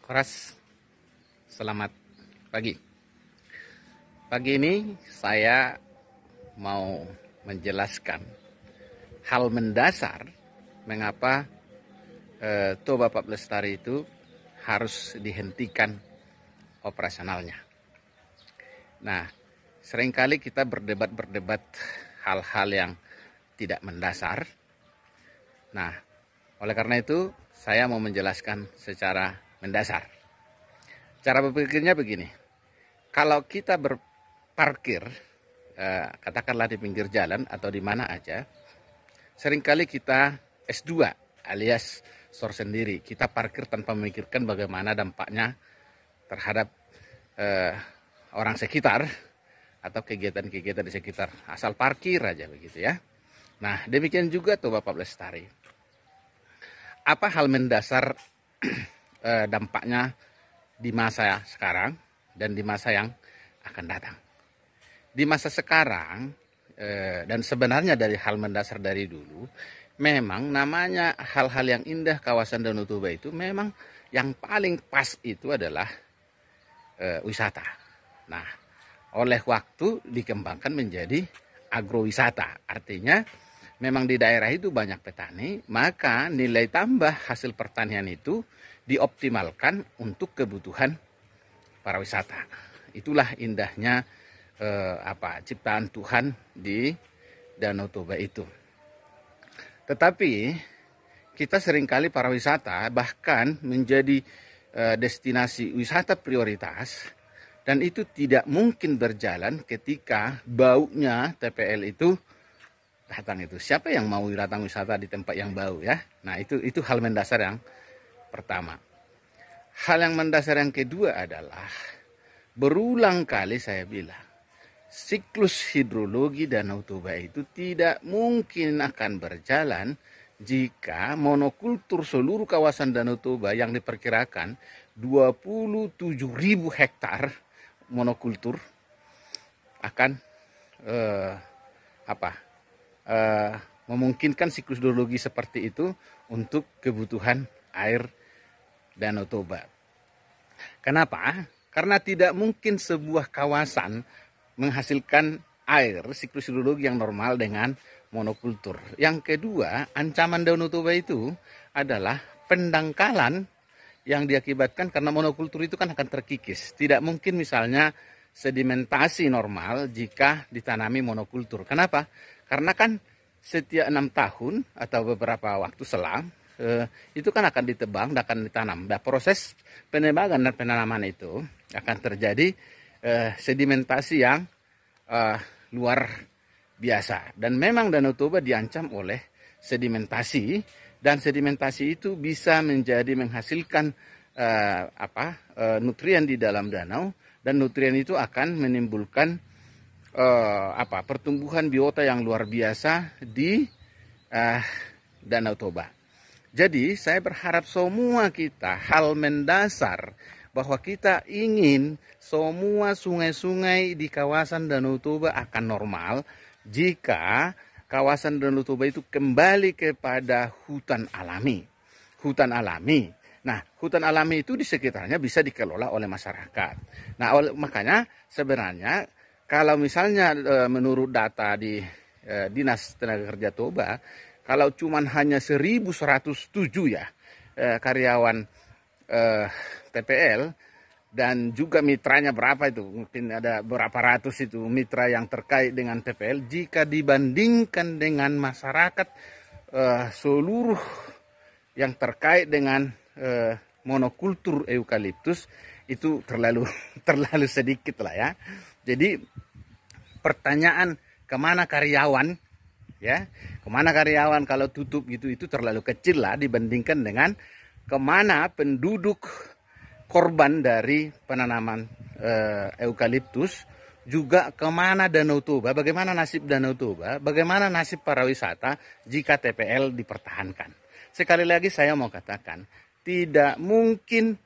Koras, selamat pagi. Pagi ini saya mau menjelaskan hal mendasar mengapa Toba Pak Lestari itu harus dihentikan operasionalnya. Nah, seringkali kita berdebat hal-hal yang tidak mendasar. Nah, oleh karena itu saya mau menjelaskan secara mendasar. Cara berpikirnya begini, kalau kita berparkir, katakanlah di pinggir jalan atau di mana aja, seringkali kita S2 alias sor sendiri, kita parkir tanpa memikirkan bagaimana dampaknya terhadap orang sekitar atau kegiatan-kegiatan di sekitar, asal parkir aja begitu ya. Nah, demikian juga tuh Bapak Lestari. Apa hal mendasar dampaknya di masa sekarang dan di masa yang akan datang? Di masa sekarang dan sebenarnya dari hal mendasar dari dulu, memang namanya hal-hal yang indah kawasan Danau Toba itu memang yang paling pas itu adalah wisata. Nah, oleh waktu dikembangkan menjadi agrowisata, artinya memang di daerah itu banyak petani, maka nilai tambah hasil pertanian itu dioptimalkan untuk kebutuhan para wisata. Itulah indahnya ciptaan Tuhan di Danau Toba itu. Tetapi kita seringkali para wisata bahkan menjadi destinasi wisata prioritas, dan itu tidak mungkin berjalan ketika baunya TPL itu datang itu. Siapa yang mau datang wisata di tempat yang bau ya? Nah, itu hal mendasar yang pertama. Hal yang mendasar yang kedua adalah berulang kali saya bilang, siklus hidrologi Danau Toba itu tidak mungkin akan berjalan jika monokultur seluruh kawasan Danau Toba yang diperkirakan 27.000 hektar monokultur akan memungkinkan siklus hidrologi seperti itu untuk kebutuhan air Danau Toba. Kenapa? Karena tidak mungkin sebuah kawasan menghasilkan air siklus hidrologi yang normal dengan monokultur. Yang kedua, ancaman Danau Toba itu adalah pendangkalan yang diakibatkan karena monokultur itu kan akan terkikis. Tidak mungkin misalnya sedimentasi normal jika ditanami monokultur. Kenapa? Karena kan setiap 6 tahun atau beberapa waktu selang itu kan akan ditebang dan akan ditanam. Nah, proses penebangan dan penanaman itu akan terjadi sedimentasi yang luar biasa. Dan memang Danau Toba diancam oleh sedimentasi, dan sedimentasi itu bisa menjadi menghasilkan nutrien di dalam danau, dan nutrien itu akan menimbulkan pertumbuhan biota yang luar biasa di Danau Toba. Jadi saya berharap semua kita hal mendasar bahwa kita ingin semua sungai-sungai di kawasan Danau Toba akan normal jika kawasan Danau Toba itu kembali kepada hutan alami. Hutan alami. Nah, hutan alami itu di sekitarnya bisa dikelola oleh masyarakat. Nah, makanya sebenarnya kalau misalnya menurut data di Dinas Tenaga Kerja Toba, kalau cuman hanya 1.107 ya karyawan TPL, dan juga mitranya berapa itu, mungkin ada berapa ratus itu mitra yang terkait dengan TPL, jika dibandingkan dengan masyarakat seluruh yang terkait dengan monokultur eukaliptus, itu terlalu sedikit lah ya. Jadi pertanyaan kemana karyawan ya, kemana karyawan kalau tutup gitu, itu terlalu kecil lah dibandingkan dengan kemana penduduk korban dari penanaman eukaliptus, juga kemana Danau Toba, bagaimana nasib Danau Toba, bagaimana nasib para wisata jika TPL dipertahankan. Sekali lagi saya mau katakan, tidak mungkin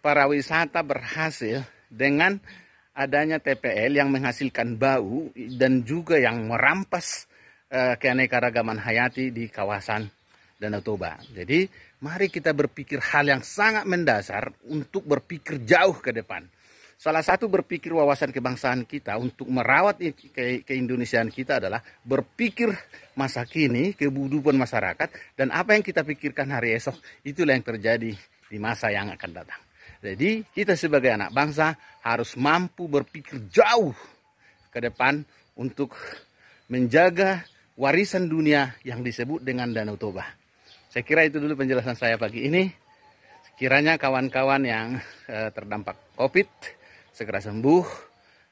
para wisata berhasil dengan adanya TPL yang menghasilkan bau dan juga yang merampas keanekaragaman hayati di kawasan Danau Toba. Jadi mari kita berpikir hal yang sangat mendasar untuk berpikir jauh ke depan. Salah satu berpikir wawasan kebangsaan kita untuk merawat keindonesiaan kita adalah berpikir masa kini, kehidupan masyarakat, dan apa yang kita pikirkan hari esok, itulah yang terjadi di masa yang akan datang. Jadi kita sebagai anak bangsa harus mampu berpikir jauh ke depan untuk menjaga warisan dunia yang disebut dengan Danau Toba. Saya kira itu dulu penjelasan saya pagi ini. Kiranya kawan-kawan yang terdampak COVID segera sembuh,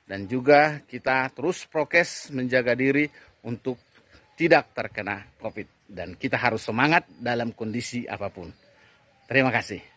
dan juga kita terus prokes menjaga diri untuk tidak terkena COVID, dan kita harus semangat dalam kondisi apapun. Terima kasih.